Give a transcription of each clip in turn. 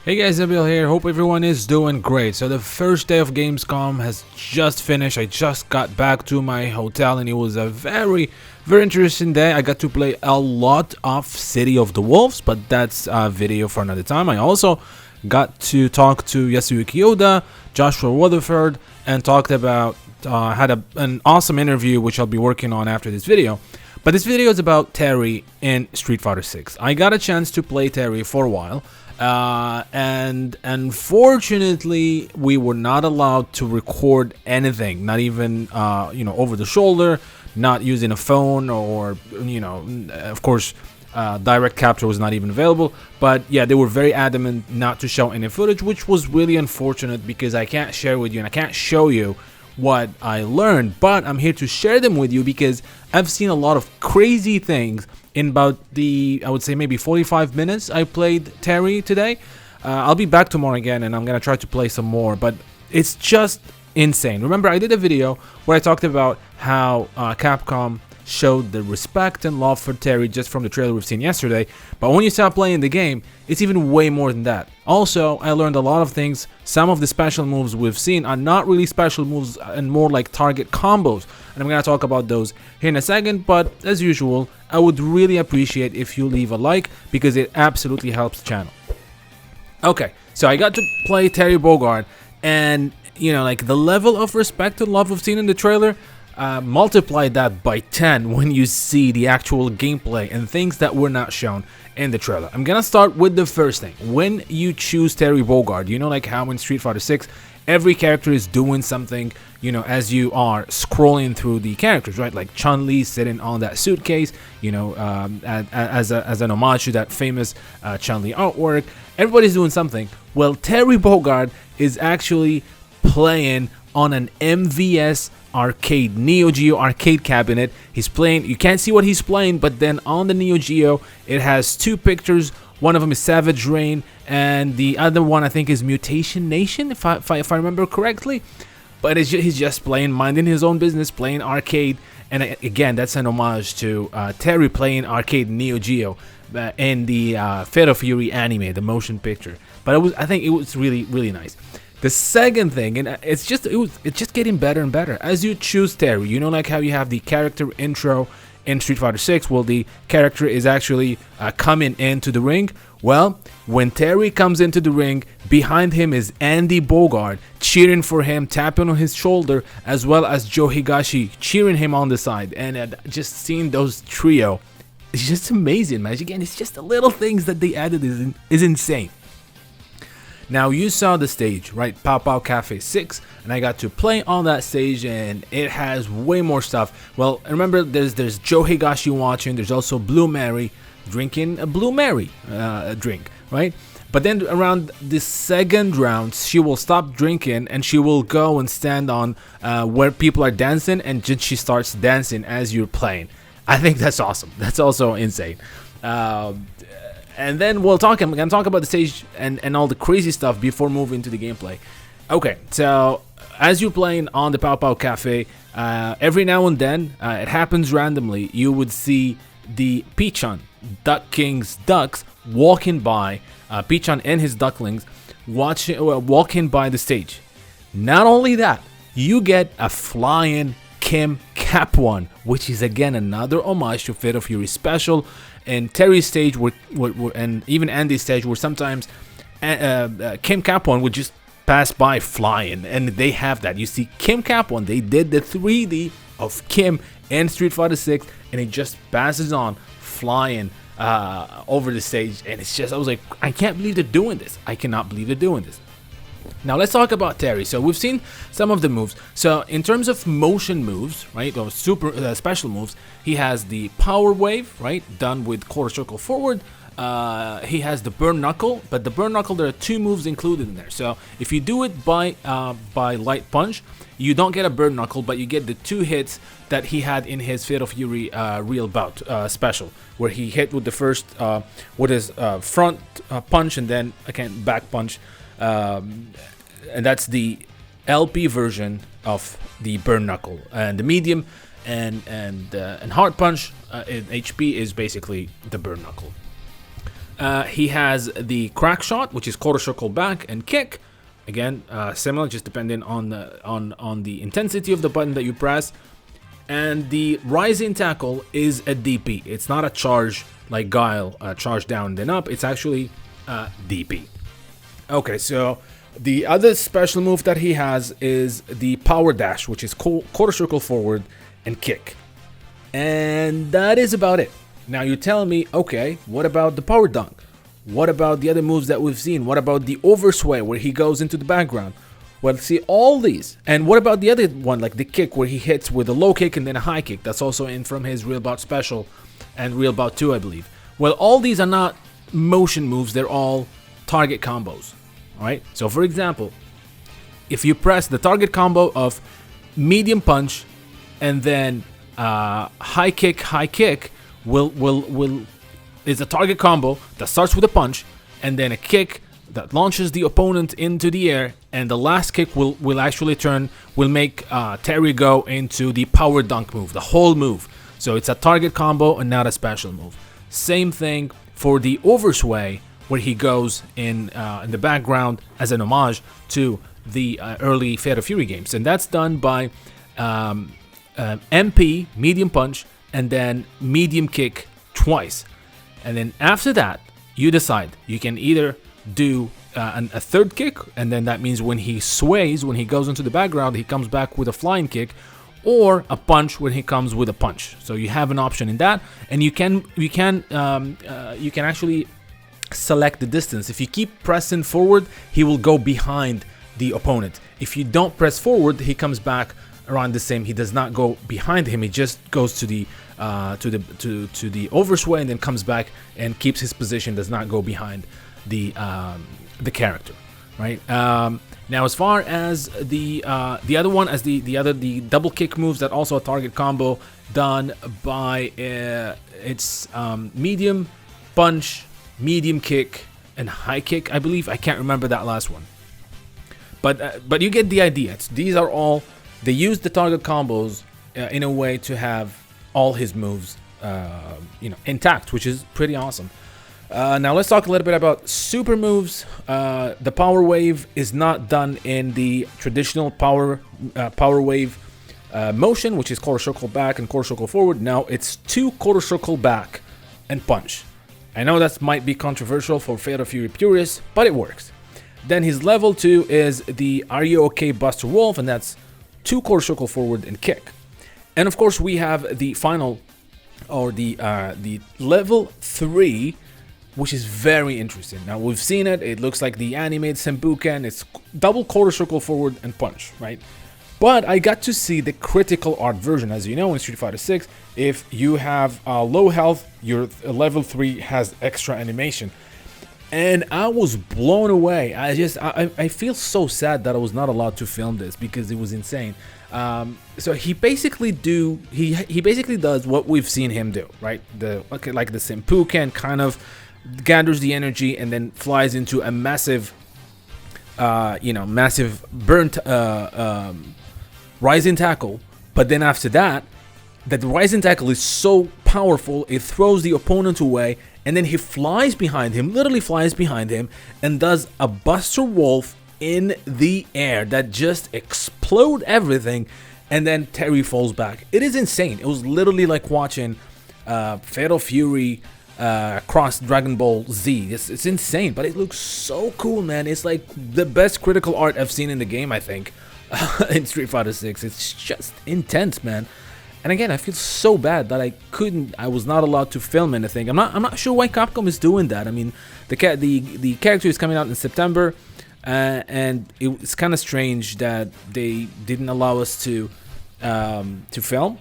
Hey guys, Nabil here. Hope everyone is doing great. So the first day of Gamescom has just finished. I just got back to my hotel and it was a very interesting day. I got to play a lot of City of the Wolves, but that's a video for another time. I also got to talk to Yasuyuki Yoda, Joshua Rutherford, and talked about had an awesome interview which I'll be working on after this video. But this video is about Terry in Street Fighter 6. I got a chance to play Terry for a while. And unfortunately we were not allowed to record anything, not even over the shoulder, not using a phone, or of course direct capture was not even available. But yeah, they were very adamant not to show any footage, which was really unfortunate because I can't share with you and I can't show you what I learned, but I'm here to share them with you because I've seen a lot of crazy things in about I would say maybe 45 minutes I played Terry today. I'll be back tomorrow again and I'm gonna try to play some more, but it's just insane. Remember, I did a video where I talked about how Capcom showed the respect and love for Terry just from the trailer we've seen yesterday, but when you start playing the game, it's even way more than that. Also, I learned a lot of things. Some of the special moves we've seen are not really special moves and more like target combos, and I'm gonna talk about those here in a second. But as usual, I would really appreciate if you leave a like because it absolutely helps the channel. Okay, so I got to play Terry Bogard, and like the level of respect and love we've seen in the trailer, multiply that by 10 when you see the actual gameplay and things that were not shown in the trailer. I'm gonna start with the first thing. When you choose Terry Bogard, like how in Street Fighter 6 every character is doing something as you are scrolling through the characters, right? Like Chun-Li sitting on that suitcase, as an homage to that famous Chun-Li artwork. Everybody's doing something. Well, Terry Bogard is actually playing on an MVS arcade, Neo Geo arcade cabinet. He's playing, you can't see what he's playing, but then on the Neo Geo it has two pictures. One of them is Savage Rain and the other one I think is Mutation Nation, if I remember correctly. But he's just playing, minding his own business, playing arcade. And again, that's an homage to Terry playing arcade Neo Geo in the Fatal Fury anime, the motion picture. But I think it was really nice. The second thing, and it's just getting better and better as you choose Terry. Like how you have the character intro in Street Fighter 6. Well, the character is actually coming into the ring. Well, when Terry comes into the ring, behind him is Andy Bogard cheering for him, tapping on his shoulder, as well as Joe Higashi cheering him on the side. And just seeing those trio, it's just amazing, man. Again, it's just the little things that they added is insane. Now, you saw the stage, right? Pow Pow Cafe 6, and I got to play on that stage, and it has way more stuff. Well, remember, there's Joe Higashi watching. There's also Blue Mary drinking a Blue Mary drink, right? But then around the second round, she will stop drinking, and she will go and stand on where people are dancing, and she starts dancing as you're playing. I think that's awesome. That's also insane. And then I'm going to talk about the stage and all the crazy stuff before moving to the gameplay. Okay, so as you're playing on the Pow Pow Cafe, every now and then, it happens randomly, you would see the Pichon, Duck King's ducks, walking by, Pichon and his ducklings, walking by the stage. Not only that, you get a flying Kim Capon, which is again another homage to Fatal Fury special. And Terry's stage, and even Andy's stage, where sometimes Kim Capon would just pass by flying, and they have that. You see Kim Capon, they did the 3D of Kim in Street Fighter 6, and it just passes on flying over the stage, and it's just, I was like, I can't believe they're doing this. I cannot believe they're doing this. Now let's talk about Terry. So we've seen some of the moves. So in terms of motion moves, right, or super special moves, he has the power wave, right, done with quarter circle forward. He has the burn knuckle, but the burn knuckle, there are two moves included in there. So if you do it by light punch, you don't get a burn knuckle, but you get the two hits that he had in his Fatal Fury real bout special, where he hit with the first with his front punch and then again back punch. And that's the LP version of the burn knuckle, and the medium and hard punch in HP is basically the burn knuckle. He has the crack shot, which is quarter circle back and kick. Again, similar, just depending on the intensity of the button that you press. And the rising tackle is a DP. It's not a charge like Guile, charge down then up. It's actually DP. Okay, so the other special move that he has is the power dash, which is quarter circle forward and kick. And that is about it. Now you tell me, okay, what about the power dunk? What about the other moves that we've seen? What about the oversway where he goes into the background? Well, see, all these. And what about the other one, like the kick where he hits with a low kick and then a high kick? That's also in from his Real Bout Special and Real Bout 2, I believe. Well, all these are not motion moves. They're all target combos. All right? So, for example, if you press the target combo of medium punch and then high kick, is a target combo that starts with a punch and then a kick that launches the opponent into the air, and the last kick will make Terry go into the power dunk move, the whole move. So it's a target combo and not a special move. Same thing for the oversway, where he goes in the background as an homage to the early Fatal Fury games, and that's done by MP, medium punch, and then medium kick twice. And then after that, you decide. You can either do a third kick, and then that means when he sways, when he goes into the background, he comes back with a flying kick, or a punch when he comes with a punch. So you have an option in that, and you can actually select the distance. If you keep pressing forward, he will go behind the opponent. If you don't press forward, he comes back around the same. He does not go behind him. He just goes to the oversway and then comes back and keeps his position. Does not go behind the character, right? Now, as far as the other one, as the double kick moves, that also a target combo done by it's medium punch, medium kick, and high kick, I believe. I can't remember that last one, but you get the idea. These are all, they use the target combos in a way to have all his moves intact, which is pretty awesome. Now let's talk a little bit about super moves. The power wave is not done in the traditional power wave motion, which is quarter circle back and quarter circle forward. Now it's 2 quarter circle back and punch. I know that might be controversial for Fatal Fury purists, but it works. Then his level 2 is the Are You Okay Buster Wolf, and that's 2 quarter circle forward and kick. And of course we have the final, or the level 3, which is very interesting. Now we've seen it. It looks like the animated Senpuken. It's double quarter circle forward and punch, right? But I got to see the critical art version. As you know, in Street Fighter 6, if you have low health, your level 3 has extra animation. And I was blown away. I feel so sad that I was not allowed to film this because it was insane. So he basically does what we've seen him do, right? Like the Senpuken kind of gathers the energy and then flies into a massive burnt rising tackle. But then after that, the rising tackle is so powerful, it throws the opponent away, and then he flies behind him, literally flies behind him, and does a Buster Wolf in the air that just explode everything, and then Terry falls back. It is insane. It was literally like watching Fatal Fury cross Dragon Ball Z. It's insane, but it looks so cool, man. It's like the best critical art I've seen in the game, I think, in Street Fighter 6. It's just intense, man. And again, I feel so bad that I was not allowed to film anything. I'm not sure why Capcom is doing that. I mean, the character is coming out in September, and it's kind of strange that they didn't allow us to film.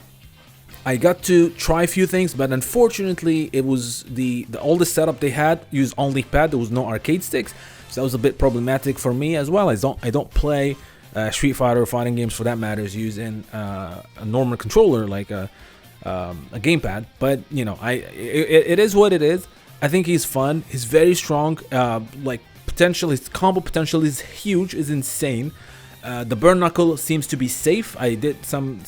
I got to try a few things, but unfortunately, it was the oldest setup they had used only pad. There was no arcade sticks, so that was a bit problematic for me as well. I don't play Street Fighter or fighting games for that matter using a normal controller like a gamepad. But you know, it is what it is. I think he's fun. He's very strong. Like potential, his combo potential is huge. Is insane. The burn knuckle seems to be safe. I did some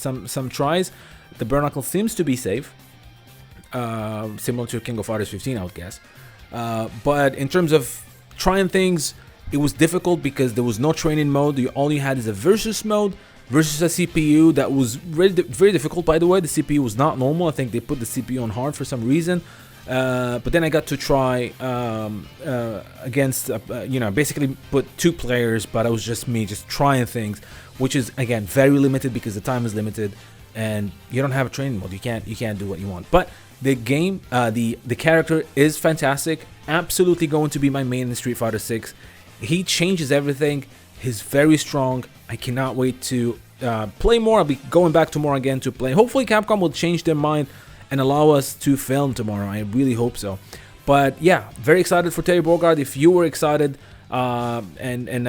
tries. The burn knuckle seems to be safe, similar to King of Fighters 15, I would guess. But in terms of trying things, it was difficult because there was no training mode. All you had is a versus mode versus a CPU that was very difficult. By the way, the CPU was not normal. I think they put the CPU on hard for some reason. But then I got to try against, basically put 2 players, but it was just me just trying things, which is again very limited because the time is limited, and you don't have a training mode. You can't do what you want. But the game, the character is fantastic. Absolutely going to be my main in Street Fighter 6. He changes everything. He's very strong. I cannot wait to play more. I'll be going back tomorrow again to play. Hopefully Capcom will change their mind and allow us to film tomorrow. I really hope so. But yeah, very excited for Terry Bogard. If you were excited and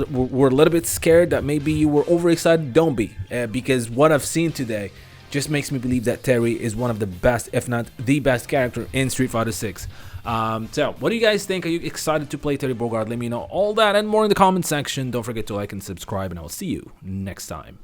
were a little bit scared that maybe you were overexcited, don't be. Because what I've seen today just makes me believe that Terry is one of the best, if not the best character in Street Fighter 6. So what do you guys think? Are you excited to play Terry Bogard? Let me know all that and more in the comment section. Don't forget to like and subscribe, and I'll see you next time.